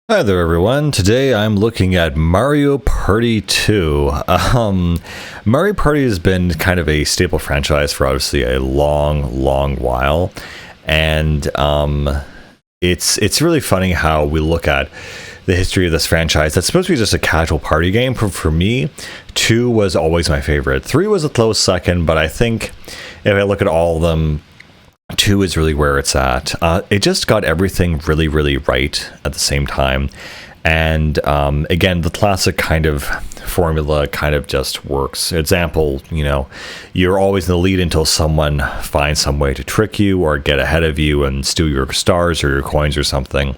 Hi there, everyone. Today I'm looking at Mario Party 2. Mario Party has been kind of a staple franchise for obviously a long while, and it's really funny how we look at the history of this franchise. That's supposed to be just a casual party game. For me, 2 was always my favorite. 3 was a close second, but I think if I look at all of them, 2 is really where it's at. It just got everything really right at the same time. And again, the classic kind of formula kind of just works. Example, you're always in the lead until someone finds some way to trick you or get ahead of you and steal your stars or your coins or something.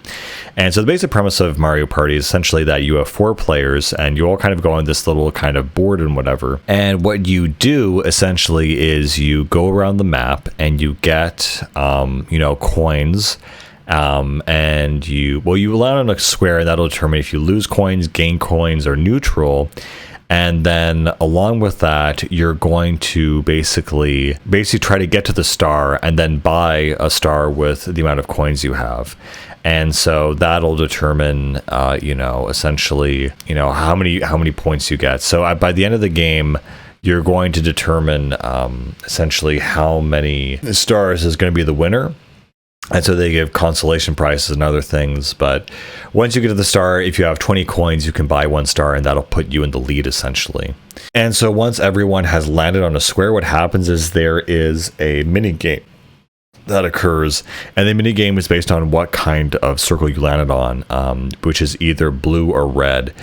And so the basic premise of Mario Party is essentially that you have 4 players and you all kind of go on this little kind of board and whatever. And what you do essentially is you go around the map and you get, coins. And you land on a square, and that'll determine if you lose coins, gain coins, or neutral. And then along with that, you're going to basically try to get to the star and then buy a star with the amount of coins you have. And so that'll determine, essentially, how many points you get. So by the end of the game, you're going to determine essentially how many stars is going to be the winner. And so they give consolation prizes and other things. But once you get to the star, if you have 20 coins, you can buy 1 star, and that'll put you in the lead, essentially. And so once everyone has landed on a square, what happens is there is a mini game that occurs. And the mini game is based on what kind of circle you landed on, which is either blue or red.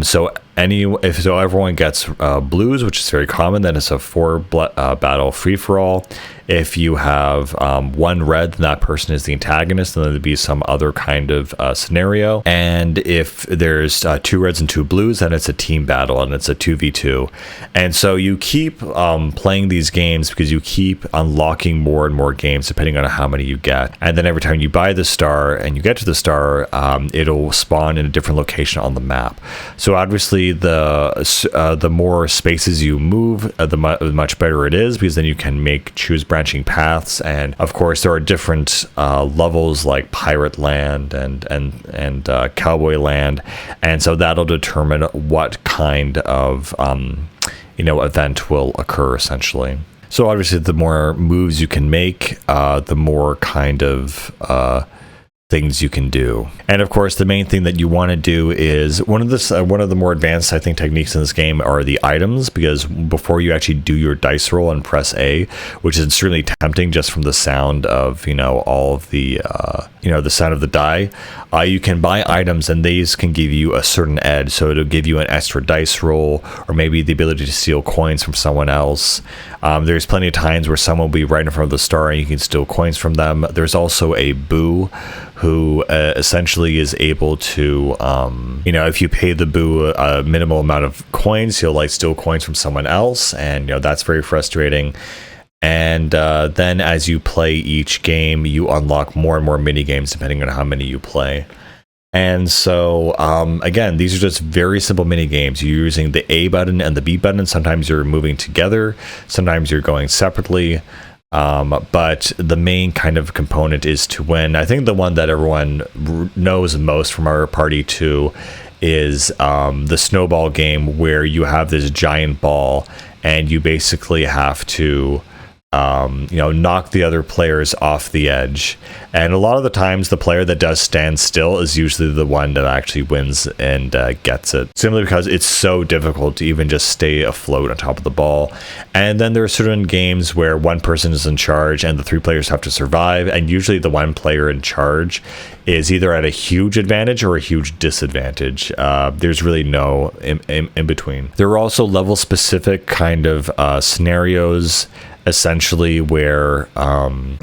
So everyone gets blues, which is very common, then it's a 4 battle free-for-all. If you have 1 red, then that person is the antagonist, and then there'd be some other kind of scenario. And if there's 2 reds and 2 blues, then it's a team battle, and it's a 2v2. And so you keep playing these games because you keep unlocking more and more games depending on how many you get. And then every time you buy the star and you get to the star, it'll spawn in a different location on the map. So obviously, the more spaces you move, the much better it is, because then you can choose branching paths. And of course, there are different levels like Pirate Land and Cowboy Land, and so that'll determine what kind of event will occur, essentially. So obviously, the more moves you can make, the more kind of things you can do. And of course, the main thing that you want to do is one of the more advanced, I think, techniques in this game are the items, because before you actually do your dice roll and press A, which is extremely tempting just from the sound of all of the the sound of the die, you can buy items, and these can give you a certain edge. So it'll give you an extra dice roll, or maybe the ability to steal coins from someone else. There's plenty of times where someone will be right in front of the star and you can steal coins from them. There's also a Boo, who essentially is able to, if you pay the Boo a minimal amount of coins, he'll steal coins from someone else, and that's very frustrating. And then as you play each game, you unlock more and more mini games depending on how many you play. And so, again, these are just very simple mini games. You're using the A button and the B button. Sometimes you're moving together, sometimes you're going separately. But the main kind of component is to win. I think the one that everyone knows most from Mario Party 2 is the snowball game, where you have this giant ball and you basically have to knock the other players off the edge. And a lot of the times, the player that does stand still is usually the one that actually wins and gets it, simply because it's so difficult to even just stay afloat on top of the ball. And then there are certain games where one person is in charge and the 3 players have to survive, and usually the one player in charge is either at a huge advantage or a huge disadvantage. There's really no in between. There are also level specific kind of scenarios, essentially, where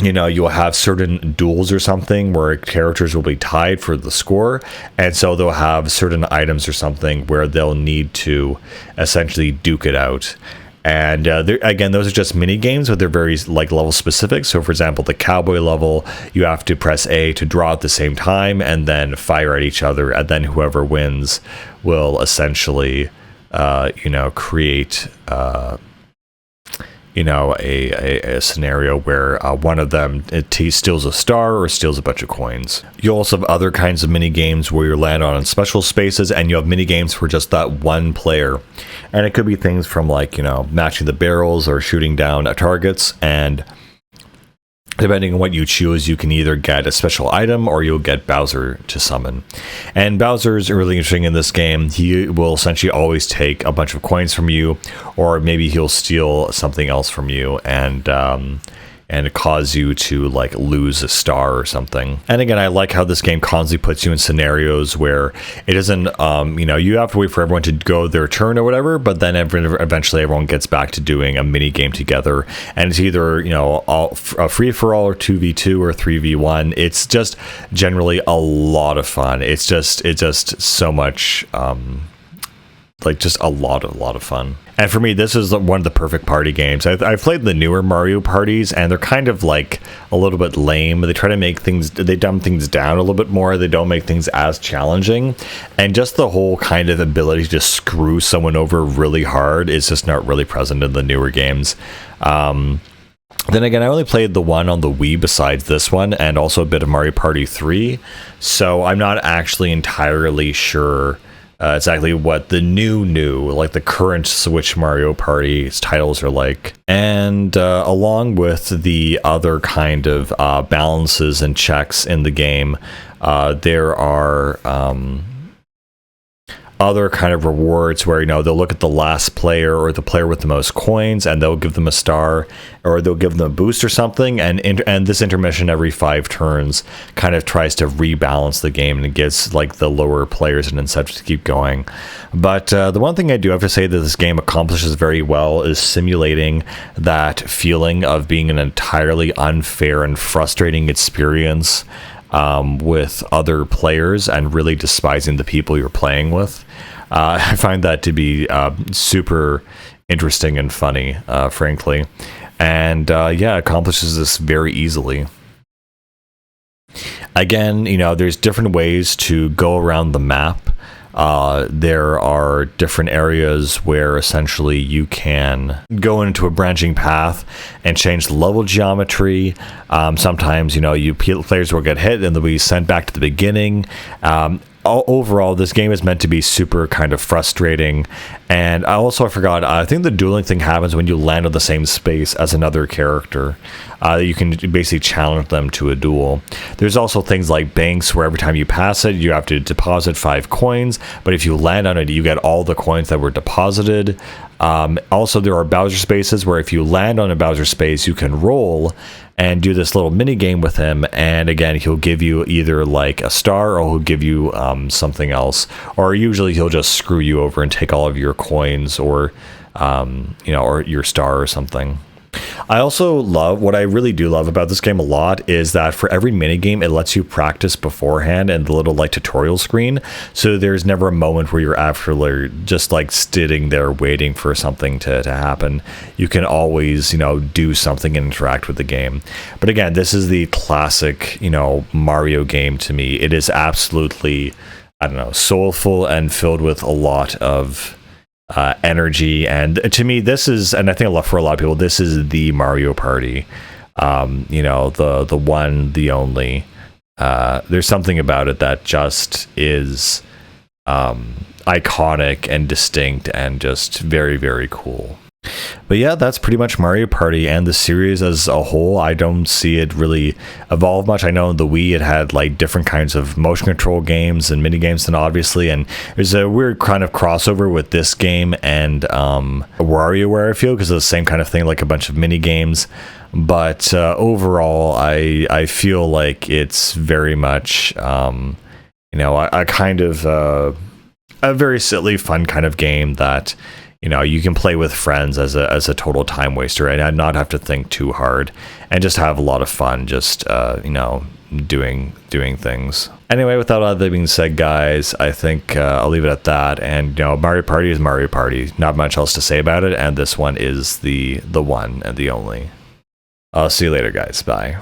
you'll have certain duels or something where characters will be tied for the score, and so they'll have certain items or something where they'll need to essentially duke it out. And again, those are just mini games, but they're very level specific. So for example, the cowboy level, you have to press A to draw at the same time and then fire at each other, and then whoever wins will essentially create you know, a scenario where one of them steals a star or steals a bunch of coins. You also have other kinds of mini games where you land on special spaces, and you have mini games for just that one player. And it could be things from like, you know, matching the barrels or shooting down at targets, and depending on what you choose, you can either get a special item or you'll get Bowser to summon. And Bowser is really interesting in this game. He will essentially always take a bunch of coins from you, or maybe he'll steal something else from you and cause you to like lose a star or something. And again, I like how this game constantly puts you in scenarios where it isn't, you know, you have to wait for everyone to go their turn or whatever, but then eventually everyone gets back to doing a mini game together. And it's either, you know, a free for all or 2v2 or 3v1. It's just generally a lot of fun. It's just so much, like just a lot of fun. And for me, this is one of the perfect party games. I've played the newer Mario parties, and they're kind of like a little bit lame. They try to make things, they dumb things down a little bit more. They don't make things as challenging. And just the whole kind of ability to screw someone over really hard is just not really present in the newer games. Then again, I only played the one on the Wii besides this one, and also a bit of Mario Party 3. So I'm not actually entirely sure exactly what the new, like the current Switch Mario Party's titles are like. And along with the other kind of balances and checks in the game, there are other kind of rewards where, you know, they'll look at the last player or the player with the most coins, and they'll give them a star, or they'll give them a boost or something. And this intermission every 5 turns kind of tries to rebalance the game, and it gives like the lower players an incentive to keep going. But the one thing I do have to say that this game accomplishes very well is simulating that feeling of being an entirely unfair and frustrating experience with other players, and really despising the people you're playing with. I find that to be super interesting and funny, frankly. And yeah, accomplishes this very easily. Again, you know, there's different ways to go around the map. There are different areas where essentially you can go into a branching path and change the level geometry. Sometimes, you know, players will get hit and they'll be sent back to the beginning. Overall, this game is meant to be super kind of frustrating. And I forgot, I think the dueling thing happens when you land on the same space as another character. You can basically challenge them to a duel. There's also things like banks where every time you pass it, you have to deposit 5 coins. But if you land on it, you get all the coins that were deposited. Also, there are Bowser spaces where if you land on a Bowser space, you can roll and do this little mini game with him, and again, he'll give you either like a star, or he'll give you something else, or usually he'll just screw you over and take all of your coins, or you know, or your star or something. I also love, what I really do love about this game a lot, is that for every minigame, it lets you practice beforehand in the little like tutorial screen. So there's never a moment where you're actually just like sitting there waiting for something to happen. You can always, you know, do something and interact with the game. But again, this is the classic, you know, Mario game to me. It is absolutely, I don't know, soulful and filled with a lot of energy, and to me this is, and I think for a lot of people, this is the Mario Party. You know, the one, the only. There's something about it that just is iconic and distinct and just very, very cool. But yeah, that's pretty much Mario Party and the series as a whole. I don't see it really evolve much. I know the Wii, it had like different kinds of motion control games and mini games, and obviously, and there's a weird kind of crossover with this game and WarioWare, I feel, because it's the same kind of thing, like a bunch of mini games. But overall, I feel like it's very much you know, a kind of a very silly, fun kind of game that, you know, you can play with friends as a total time waster and not have to think too hard and just have a lot of fun just, you know, doing things. Anyway, without all that being said, guys, I think I'll leave it at that. And, you know, Mario Party is Mario Party. Not much else to say about it. And this one is the one and the only. I'll see you later, guys. Bye.